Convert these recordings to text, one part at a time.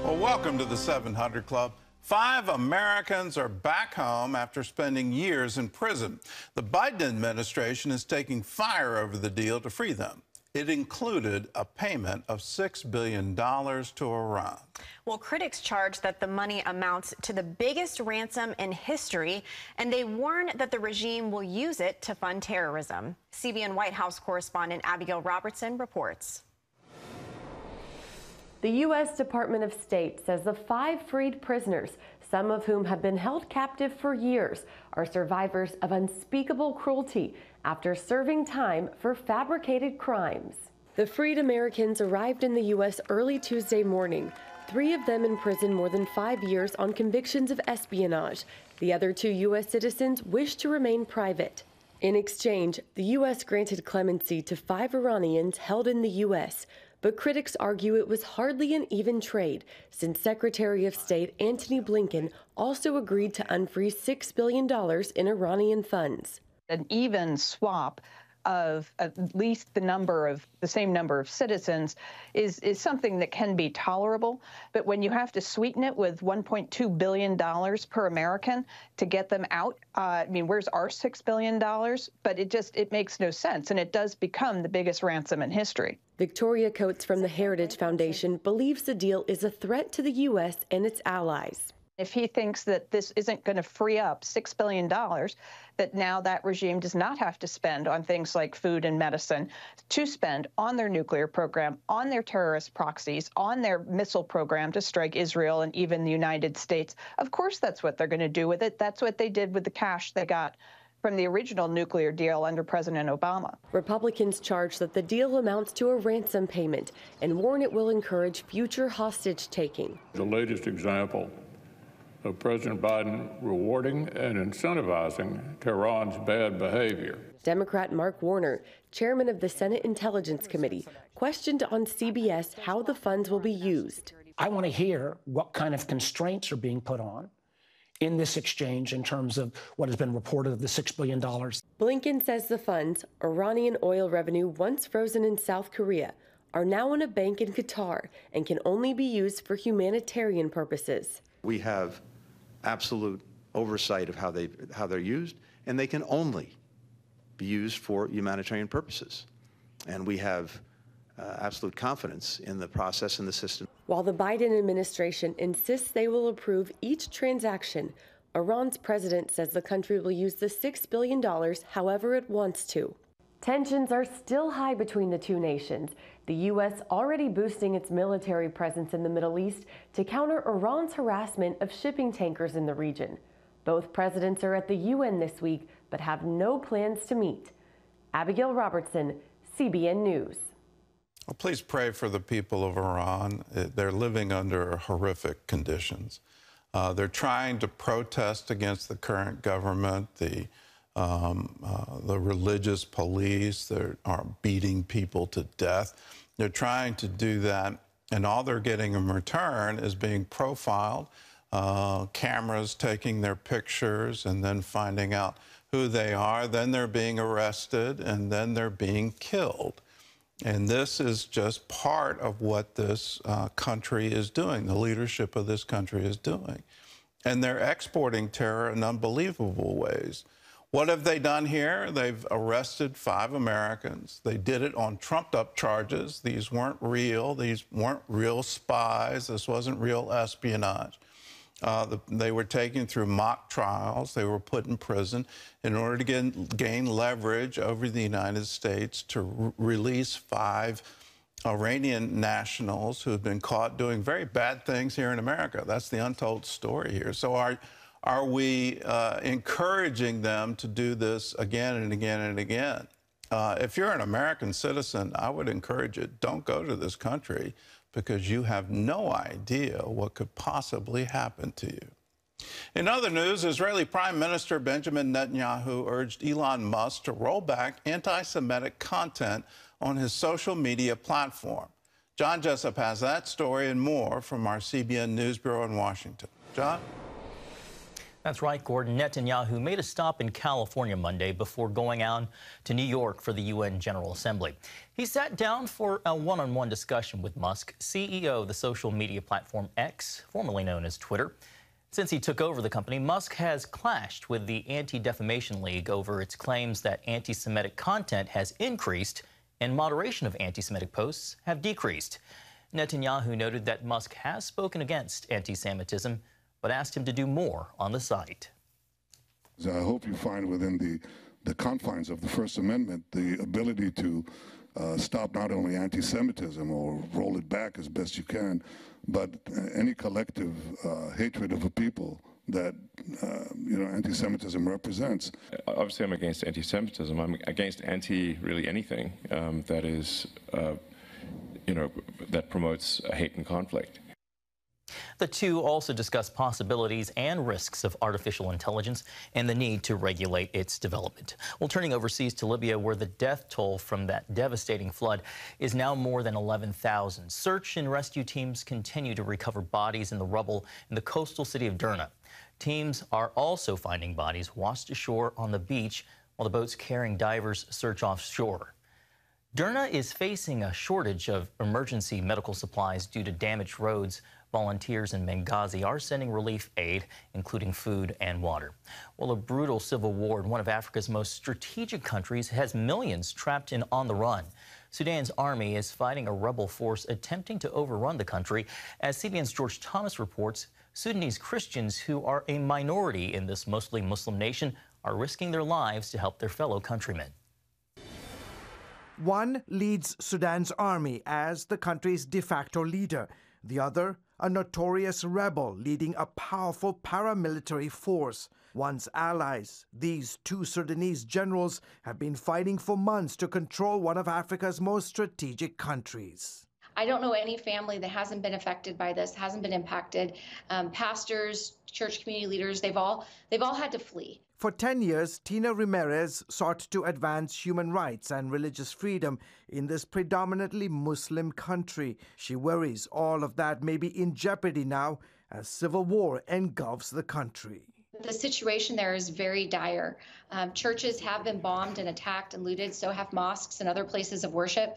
Well, welcome to the 700 Club. 5 Americans are back home after spending years in prison. The Biden administration is taking fire over the deal to free them. It included a payment of $6 billion to Iran. Well, critics charge that the money amounts to the biggest ransom in history, and they warn that the regime will use it to fund terrorism. CBN White House correspondent Abigail Robertson reports. The U.S. Department of State says the 5 freed prisoners, some of whom have been held captive for years, are survivors of unspeakable cruelty after serving time for fabricated crimes. The freed Americans arrived in the U.S. early Tuesday morning, 3 of them in prison more than 5 years on convictions of espionage. The other 2 U.S. citizens wish to remain private. In exchange, the U.S. granted clemency to 5 Iranians held in the U.S., but critics argue it was hardly an even trade, since Secretary of State Antony Blinken also agreed to unfreeze $6 billion in Iranian funds. An even swap of at least the same number of citizens is something that can be tolerable. But when you have to sweeten it with $1.2 billion per American to get them out, I mean, where's our $6 billion? But it makes no sense, and it does become the biggest ransom in history. Victoria Coates from the Heritage Foundation believes the deal is a threat to the U.S. and its allies. If he thinks that this isn't going to free up $6 billion, that now that regime does not have to spend on things like food and medicine, to spend on their nuclear program, on their terrorist proxies, on their missile program to strike Israel and even the United States, of course that's what they're going to do with it. That's what they did with the cash they got from the original nuclear deal under President Obama. Republicans charge that the deal amounts to a ransom payment and warn it will encourage future hostage-taking. The latest example of President Biden rewarding and incentivizing Tehran's bad behavior. Democrat Mark Warner, chairman of the Senate Intelligence Committee, questioned on CBS how the funds will be used. I want to hear what kind of constraints are being put on in this exchange in terms of what has been reported of the $6 billion. Blinken says the funds, Iranian oil revenue once frozen in South Korea, are now in a bank in Qatar and can only be used for humanitarian purposes. We have absolute oversight of how they're used, and they can only be used for humanitarian purposes. And we have absolute confidence in the process and the system. While the Biden administration insists they will approve each transaction, Iran's president says the country will use the $6 billion however it wants to. Tensions are still high between the 2 nations, the U.S. already boosting its military presence in the Middle East to counter Iran's harassment of shipping tankers in the region. Both presidents are at the UN this week, but have no plans to meet. Abigail Robertson, CBN News. Well, please pray for the people of Iran. They're living under horrific conditions. They're trying to protest against the current government, the religious police that are beating people to death. They're trying to do that, and all they're getting in return is being profiled, cameras taking their pictures and then finding out who they are. Then they're being arrested, and then they're being killed. And this is just part of what this country is doing, the leadership of this country is doing. And they're exporting terror in unbelievable ways. What have they done here? They've arrested 5 Americans. They did it on trumped-up charges. These weren't real. These weren't real spies. This wasn't real espionage. They were taken through mock trials. They were put in prison in order to gain leverage over the United States to release 5 Iranian nationals who have been caught doing very bad things here in America. That's the untold story here. So are we encouraging them to do this again and again and again? If you're an American citizen, I would encourage you, don't go to this country because you have no idea what could possibly happen to you. In other news, Israeli Prime Minister Benjamin Netanyahu urged Elon Musk to roll back anti-Semitic content on his social media platform. John Jessup has that story and more from our CBN News Bureau in Washington. John? That's right, Gordon. Netanyahu made a stop in California Monday before going out to New York for the UN General Assembly. He sat down for a one-on-one discussion with Musk, CEO of the social media platform X, formerly known as Twitter. Since he took over the company, Musk has clashed with the Anti-Defamation League over its claims that anti-Semitic content has increased and moderation of anti-Semitic posts have decreased. Netanyahu noted that Musk has spoken against anti-Semitism, but asked him to do more on the site. I hope you find within the confines of the First Amendment the ability to stop not only anti-Semitism or roll it back as best you can, but any collective hatred of a people that anti-Semitism represents. Obviously, I'm against anti-Semitism. I'm against really anything that is, that promotes hate and conflict. The two also discussed possibilities and risks of artificial intelligence and the need to regulate its development. Well, turning overseas to Libya, where the death toll from that devastating flood is now more than 11,000. Search and rescue teams continue to recover bodies in the rubble in the coastal city of Derna. Teams are also finding bodies washed ashore on the beach while the boats carrying divers search offshore. Derna is facing a shortage of emergency medical supplies due to damaged roads. Volunteers in Benghazi are sending relief aid, including food and water. Well, a brutal civil war in one of Africa's most strategic countries has millions trapped in on the run. Sudan's army is fighting a rebel force attempting to overrun the country. As CBN's George Thomas reports, Sudanese Christians, who are a minority in this mostly Muslim nation, are risking their lives to help their fellow countrymen. One leads Sudan's army as the country's de facto leader. The other, a notorious rebel leading a powerful paramilitary force. Once allies, these two Sudanese generals have been fighting for months to control one of Africa's most strategic countries. I don't know any family that hasn't been affected by this, hasn't been impacted. Pastors, church community leaders, they've all had to flee. For 10 years, Tina Ramirez sought to advance human rights and religious freedom in this predominantly Muslim country. She worries all of that may be in jeopardy now as civil war engulfs the country. The situation there is very dire. Churches have been bombed and attacked and looted, so have mosques and other places of worship.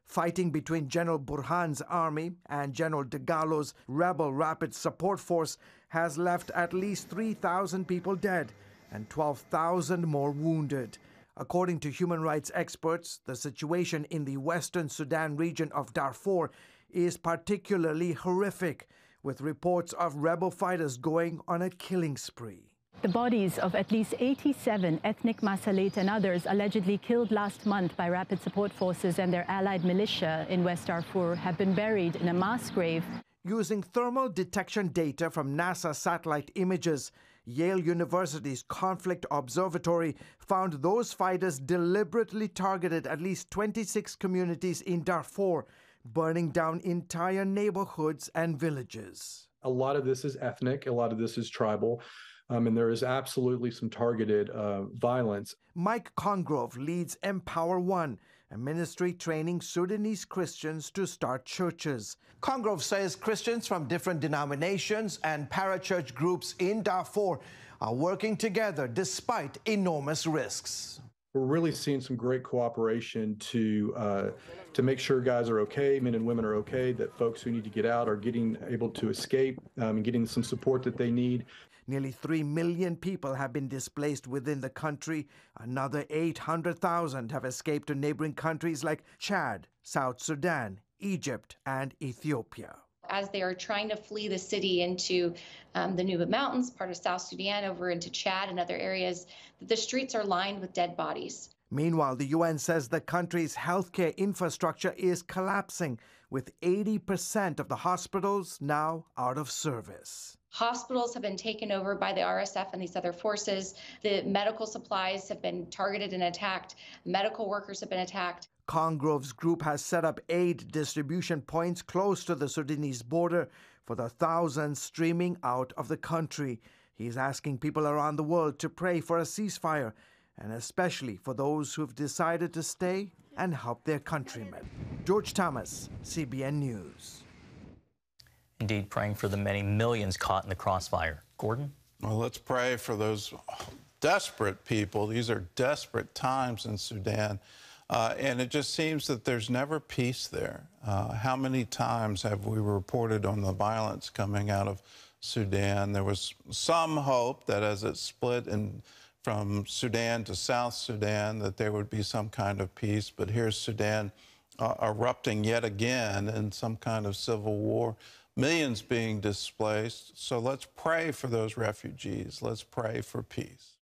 Fighting between General Burhan's army and General Dagalo's rebel rapid support force has left at least 3,000 people dead and 12,000 more wounded. According to human rights experts, the situation in the western Sudan region of Darfur is particularly horrific, with reports of rebel fighters going on a killing spree. The bodies of at least 87 ethnic Masalit and others allegedly killed last month by rapid support forces and their allied militia in West Darfur have been buried in a mass grave. Using thermal detection data from NASA satellite images, Yale University's Conflict Observatory found those fighters deliberately targeted at least 26 communities in Darfur, burning down entire neighborhoods and villages. A lot of this is ethnic, a lot of this is tribal. And there is absolutely some targeted violence. Mike Congrove leads Empower One, a ministry training Sudanese Christians to start churches. Congrove says Christians from different denominations and parachurch groups in Darfur are working together despite enormous risks. We're really seeing some great cooperation to make sure guys are okay, men and women are okay, that folks who need to get out are able to escape and getting some support that they need. Nearly 3 million people have been displaced within the country. Another 800,000 have escaped to neighboring countries like Chad, South Sudan, Egypt, and Ethiopia. As they are trying to flee the city into the Nuba Mountains, part of South Sudan, over into Chad and other areas, the streets are lined with dead bodies. Meanwhile, the UN says the country's healthcare infrastructure is collapsing, with 80% of the hospitals now out of service. Hospitals have been taken over by the RSF and these other forces. The medical supplies have been targeted and attacked. Medical workers have been attacked. Congrove's group has set up aid distribution points close to the Sudanese border for the thousands streaming out of the country. He's asking people around the world to pray for a ceasefire, and especially for those who've decided to stay and help their countrymen. George Thomas, CBN News. Indeed, praying for the many millions caught in the crossfire. Gordon? Well, let's pray for those desperate people. These are desperate times in Sudan. And it just seems that there's never peace there. How many times have we reported on the violence coming out of Sudan? There was some hope that as it split from Sudan to South Sudan, that there would be some kind of peace. But here's Sudan erupting yet again in some kind of civil war. Millions being displaced. So let's pray for those refugees. Let's pray for peace.